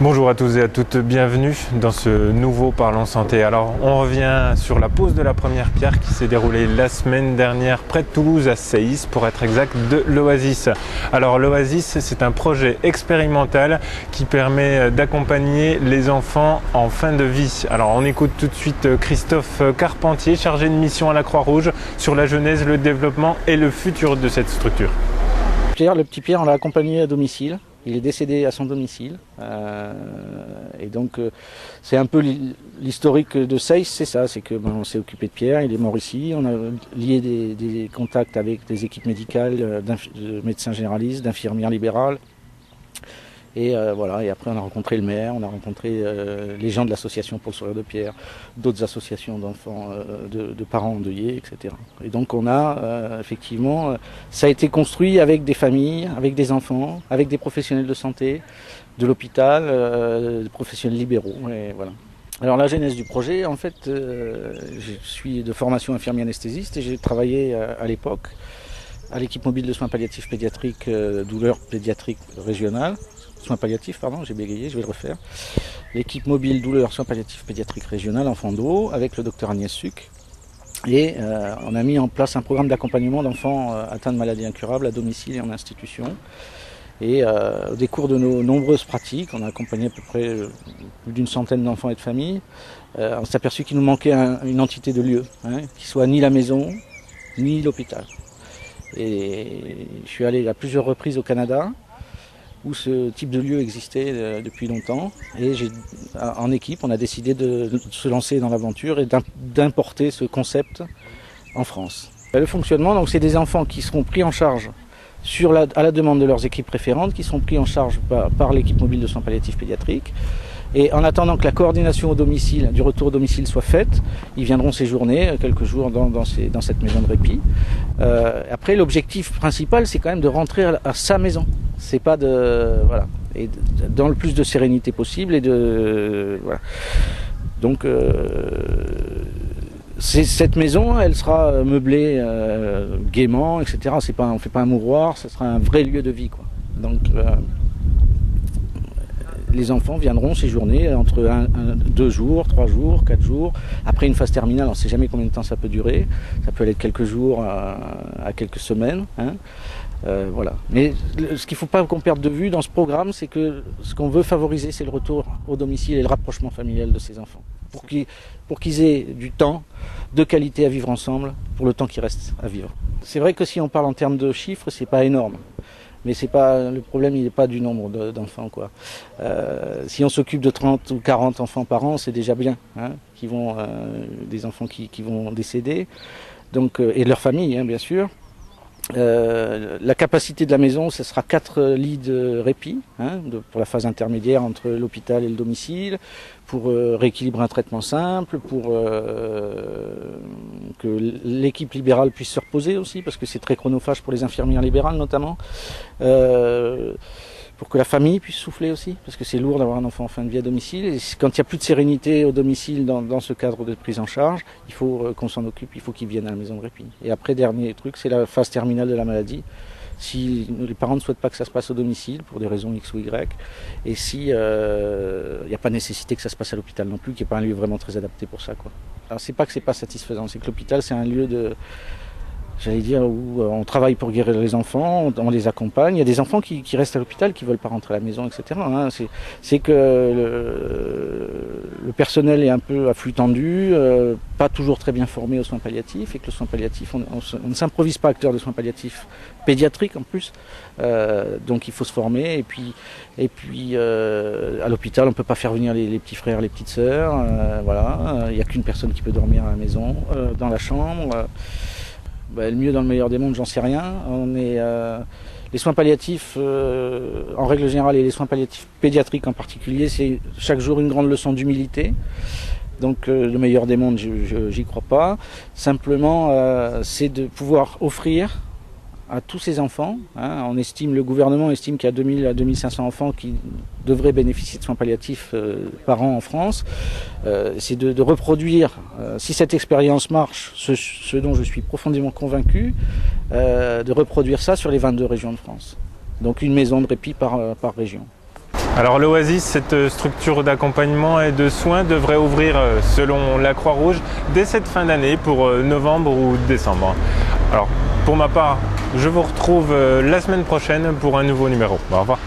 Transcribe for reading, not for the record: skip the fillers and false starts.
Bonjour à tous et à toutes, bienvenue dans ce nouveau Parlons Santé. Alors on revient sur la pose de la première pierre qui s'est déroulée la semaine dernière près de Toulouse à Seis pour être exact de l'Oasis. Alors l'Oasis, c'est un projet expérimental qui permet d'accompagner les enfants en fin de vie. Alors on écoute tout de suite Christophe Carpentier, chargé de mission à la Croix-Rouge sur la genèse, le développement et le futur de cette structure. Le petit Pierre, on l'a accompagné à domicile. Il est décédé à son domicile. Et donc, c'est un peu l'historique de Seis, c'est ça. C'est que on s'est occupé de Pierre, il est mort ici. On a lié des contacts avec des équipes médicales, de médecins généralistes, d'infirmières libérales. Et voilà. Et après, on a rencontré le maire, on a rencontré les gens de l'association pour le sourire de Pierre, d'autres associations d'enfants, de parents endeuillés, etc. Et donc, on a effectivement, ça a été construit avec des familles, avec des enfants, avec des professionnels de santé, de l'hôpital, des professionnels libéraux. Et voilà. Alors, la genèse du projet, en fait, je suis de formation infirmier anesthésiste et j'ai travaillé à l'époque à l'équipe mobile de soins palliatifs pédiatriques, douleurs pédiatriques régionales. Soins palliatifs, pardon, j'ai bégayé, je vais le refaire. L'équipe mobile douleurs soins palliatifs pédiatriques régionales enfants d'eau avec le docteur Agnès Suc. Et on a mis en place un programme d'accompagnement d'enfants atteints de maladies incurables à domicile et en institution. Et au décours de nos nombreuses pratiques, on a accompagné à peu près plus d'une centaine d'enfants et de familles. On s'est aperçu qu'il nous manquait une entité de lieu, qui soit ni la maison, ni l'hôpital. Et je suis allé à plusieurs reprises au Canada, où ce type de lieu existait depuis longtemps. Et en équipe, on a décidé de se lancer dans l'aventure et d'importer ce concept en France. Le fonctionnement, donc, c'est des enfants qui seront pris en charge à la demande de leurs équipes référentes, qui seront pris en charge par l'équipe mobile de soins palliatifs pédiatriques. Et en attendant que la coordination au domicile, du retour au domicile soit faite, ils viendront séjourner quelques jours dans cette maison de répit. Après, l'objectif principal, c'est quand même de rentrer à sa maison. C'est pas voilà, et dans le plus de sérénité possible et voilà. Donc cette maison, elle sera meublée gaiement, etc. On fait pas un mouroir, ce sera un vrai lieu de vie, quoi. Donc les enfants viendront séjourner entre 2 jours, 3 jours, 4 jours. Après une phase terminale, on ne sait jamais combien de temps ça peut durer. Ça peut aller de quelques jours à quelques semaines. Voilà. Mais ce qu'il ne faut pas qu'on perde de vue dans ce programme, c'est que ce qu'on veut favoriser, c'est le retour au domicile et le rapprochement familial de ces enfants. Pour qu'ils aient du temps de qualité à vivre ensemble, pour le temps qui reste à vivre. C'est vrai que si on parle en termes de chiffres, c'est pas énorme. Mais c'est pas le problème, il n'est pas du nombre d'enfants, quoi. Si on s'occupe de 30 ou 40 enfants par an, c'est déjà bien, des enfants qui vont décéder, donc et de leur famille, bien sûr. La capacité de la maison, ce sera 4 lits de répit, pour la phase intermédiaire entre l'hôpital et le domicile, pour rééquilibrer un traitement simple, pour que l'équipe libérale puisse se reposer aussi, parce que c'est très chronophage pour les infirmières libérales notamment, pour que la famille puisse souffler aussi, parce que c'est lourd d'avoir un enfant en fin de vie à domicile. Et quand il n'y a plus de sérénité au domicile dans ce cadre de prise en charge, il faut qu'on s'en occupe, il faut qu'ils viennent à la maison de répit. Et après, dernier truc, c'est la phase terminale de la maladie. Si les parents ne souhaitent pas que ça se passe au domicile, pour des raisons X ou Y, et si il n'y a pas nécessité que ça se passe à l'hôpital non plus, qui n'est pas un lieu vraiment très adapté pour ça, quoi. Alors c'est pas que c'est pas satisfaisant, c'est que l'hôpital c'est un lieu où on travaille pour guérir les enfants, on les accompagne. Il y a des enfants qui restent à l'hôpital, qui ne veulent pas rentrer à la maison, etc. C'est que le personnel est un peu à flux tendu, pas toujours très bien formé aux soins palliatifs, et que le soin palliatif, on ne s'improvise pas acteur de soins palliatifs pédiatriques en plus. Donc il faut se former, et puis à l'hôpital on ne peut pas faire venir les petits frères, les petites sœurs, voilà. Il n'y a qu'une personne qui peut dormir à la maison, dans la chambre. Le mieux dans le meilleur des mondes, j'en sais rien. Les soins palliatifs, en règle générale, et les soins palliatifs pédiatriques en particulier, c'est chaque jour une grande leçon d'humilité. Donc le meilleur des mondes, j'y crois pas. Simplement, c'est de pouvoir offrir à tous ces enfants. Le gouvernement estime qu'il y a 2000 à 2500 enfants qui devraient bénéficier de soins palliatifs par an en France. C'est de reproduire, si cette expérience marche, ce dont je suis profondément convaincu, de reproduire ça sur les 22 régions de France. Donc une maison de répit par région. Alors l'Oasis, cette structure d'accompagnement et de soins devrait ouvrir selon la Croix-Rouge dès cette fin d'année pour novembre ou décembre. Alors pour ma part, je vous retrouve la semaine prochaine pour un nouveau numéro. Au revoir.